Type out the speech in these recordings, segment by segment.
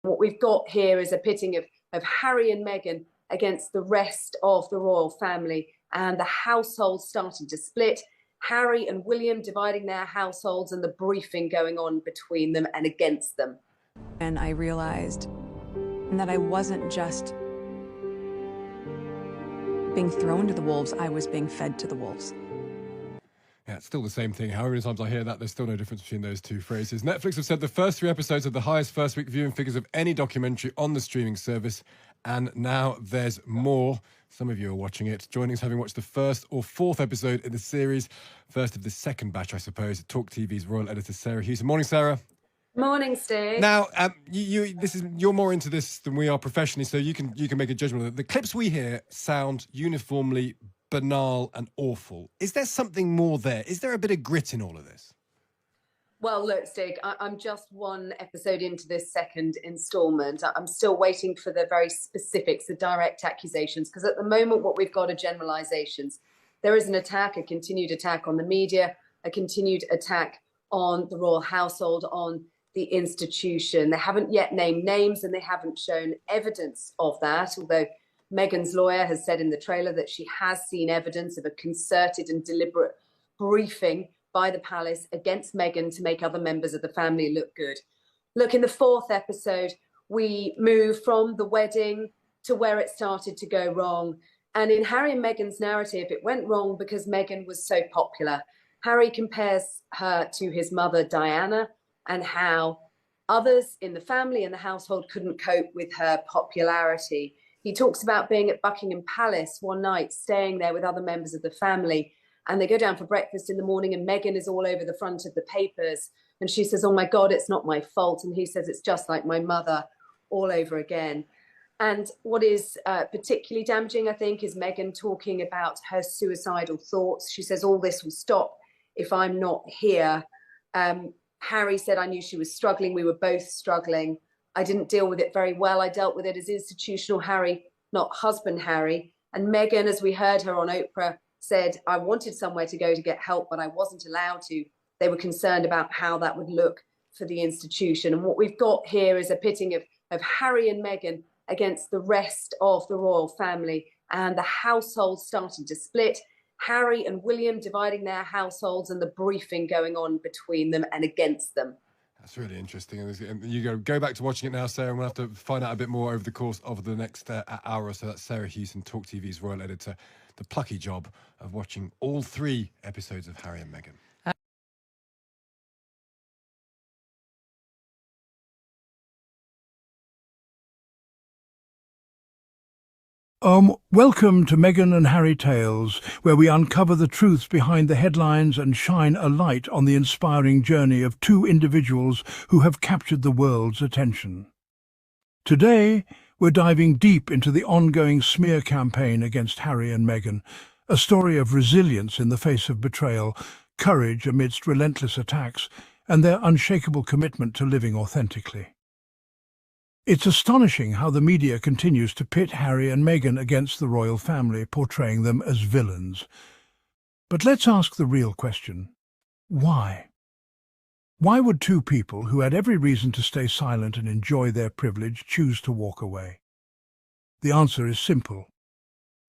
What we've got here is a pitting of Harry and Meghan against the rest of the royal family, and the household starting to split. Harry and William dividing their households, and the briefing going on between them and against them. And I realized that I wasn't just being thrown to the wolves, I was being fed to the wolves. Yeah, it's still the same thing. However many times I hear that, there's still no difference between those two phrases. Netflix have said the first 3 episodes are the highest first-week viewing figures of any documentary on the streaming service, and now there's more. Some of you are watching it. Joining us, having watched the first or 4th episode in the series, first of the second batch, I suppose, Talk TV's royal editor, Sarah Hewson. Morning, Sarah. Morning, Steve. Now, you're more into this than we are professionally, so you can make a judgment of it. The clips we hear sound uniformly banal and awful. Is there something more there? Is there a bit of grit in all of this? Well, look, Stig, I'm just 1 episode into this second instalment. I'm still waiting for the very specifics, the direct accusations, because at the moment what we've got are generalizations. There is an attack, a continued attack on the media, a continued attack on the royal household, on the institution. They haven't yet named names, and they haven't shown evidence of that, although Meghan's lawyer has said in the trailer that she has seen evidence of a concerted and deliberate briefing by the palace against Meghan to make other members of the family look good. Look, in the 4th episode, we move from the wedding to where it started to go wrong. And in Harry and Meghan's narrative, it went wrong because Meghan was so popular. Harry compares her to his mother, Diana, and how others in the family and the household couldn't cope with her popularity. He talks about being at Buckingham Palace one night, staying there with other members of the family, and they go down for breakfast in the morning, and Meghan is all over the front of the papers, and she says, "Oh my God, it's not my fault." And he says, "It's just like my mother all over again." And what is particularly damaging, I think, is Meghan talking about her suicidal thoughts. She says, "All this will stop if I'm not here." Harry said, "I knew she was struggling. We were both struggling. I didn't deal with it very well. I dealt with it as institutional Harry, not husband Harry." And Meghan, as we heard her on Oprah, said, "I wanted somewhere to go to get help, but I wasn't allowed to." They were concerned about how that would look for the institution. And what we've got here is a pitting of Harry and Meghan against the rest of the royal family, and the household starting to split. Harry and William dividing their households, and the briefing going on between them and against them. That's really interesting. And you go back to watching it now, Sarah, and we'll have to find out a bit more over the course of the next hour or so. That's Sarah Hewson, Talk TV's royal editor. The plucky job of watching all 3 episodes of Harry and Meghan. Welcome to Meghan and Harry Tales, where we uncover the truths behind the headlines and shine a light on the inspiring journey of 2 individuals who have captured the world's attention. Today, we're diving deep into the ongoing smear campaign against Harry and Meghan, a story of resilience in the face of betrayal, courage amidst relentless attacks, and their unshakable commitment to living authentically. It's astonishing how the media continues to pit Harry and Meghan against the royal family, portraying them as villains. But let's ask the real question. Why? Why would 2 people who had every reason to stay silent and enjoy their privilege choose to walk away? The answer is simple.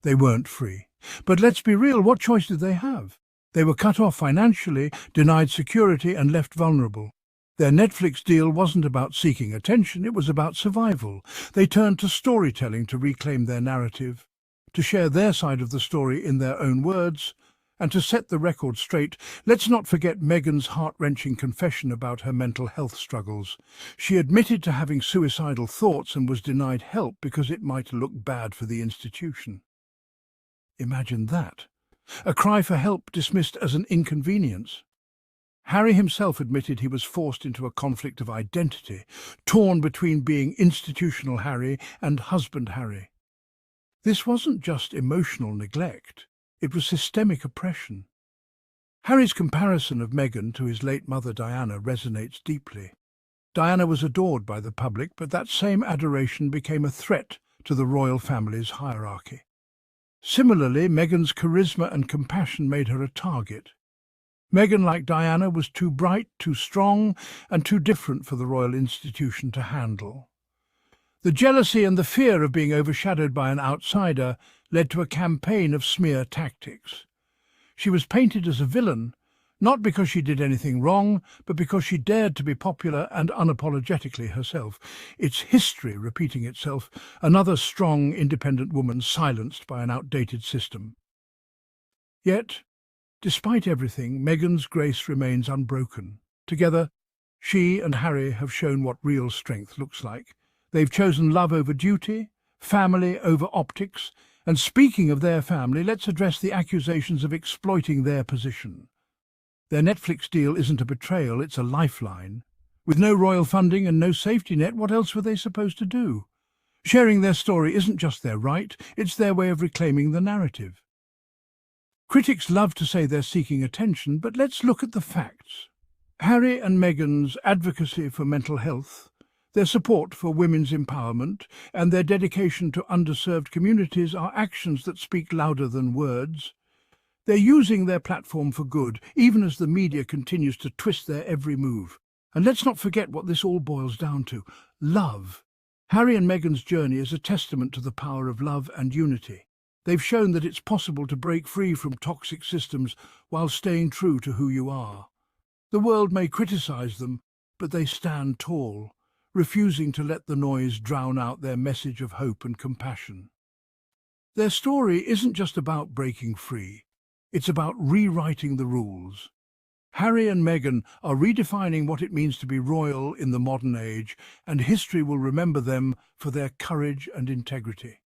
They weren't free. But let's be real, what choice did they have? They were cut off financially, denied security, and left vulnerable. Their Netflix deal wasn't about seeking attention, it was about survival. They turned to storytelling to reclaim their narrative, to share their side of the story in their own words, and to set the record straight. Let's not forget Meghan's heart-wrenching confession about her mental health struggles. She admitted to having suicidal thoughts and was denied help because it might look bad for the institution. Imagine that. A cry for help dismissed as an inconvenience. Harry himself admitted he was forced into a conflict of identity, torn between being institutional Harry and husband Harry. This wasn't just emotional neglect, it was systemic oppression. Harry's comparison of Meghan to his late mother Diana resonates deeply. Diana was adored by the public, but that same adoration became a threat to the royal family's hierarchy. Similarly, Meghan's charisma and compassion made her a target. Meghan, like Diana, was too bright, too strong, and too different for the royal institution to handle. The jealousy and the fear of being overshadowed by an outsider led to a campaign of smear tactics. She was painted as a villain, not because she did anything wrong, but because she dared to be popular and unapologetically herself. It's history repeating itself, another strong, independent woman silenced by an outdated system. Yet, despite everything, Meghan's grace remains unbroken. Together, she and Harry have shown what real strength looks like. They've chosen love over duty, family over optics, and speaking of their family, let's address the accusations of exploiting their position. Their Netflix deal isn't a betrayal, it's a lifeline. With no royal funding and no safety net, what else were they supposed to do? Sharing their story isn't just their right, it's their way of reclaiming the narrative. Critics love to say they're seeking attention, but let's look at the facts. Harry and Meghan's advocacy for mental health, their support for women's empowerment, and their dedication to underserved communities are actions that speak louder than words. They're using their platform for good, even as the media continues to twist their every move. And let's not forget what this all boils down to: love. Harry and Meghan's journey is a testament to the power of love and unity. They've shown that it's possible to break free from toxic systems while staying true to who you are. The world may criticize them, but they stand tall, refusing to let the noise drown out their message of hope and compassion. Their story isn't just about breaking free, it's about rewriting the rules. Harry and Meghan are redefining what it means to be royal in the modern age, and history will remember them for their courage and integrity.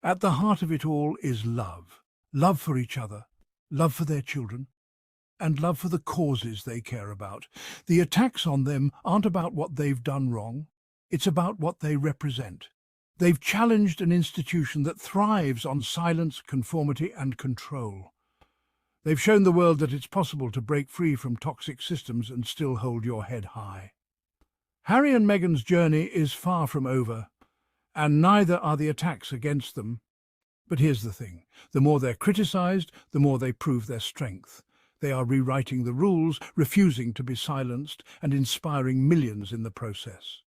At the heart of it all is love. Love for each other, love for their children, and love for the causes they care about. The attacks on them aren't about what they've done wrong, it's about what they represent. They've challenged an institution that thrives on silence, conformity, and control. They've shown the world that it's possible to break free from toxic systems and still hold your head high. Harry and Meghan's journey is far from over, and neither are the attacks against them. But here's the thing: the more they're criticized, the more they prove their strength. They are rewriting the rules, refusing to be silenced, and inspiring millions in the process.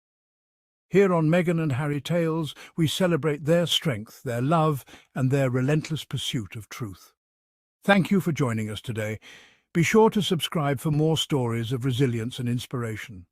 Here on Meghan and Harry Tales, we celebrate their strength, their love, and their relentless pursuit of truth. Thank you for joining us today. Be sure to subscribe for more stories of resilience and inspiration.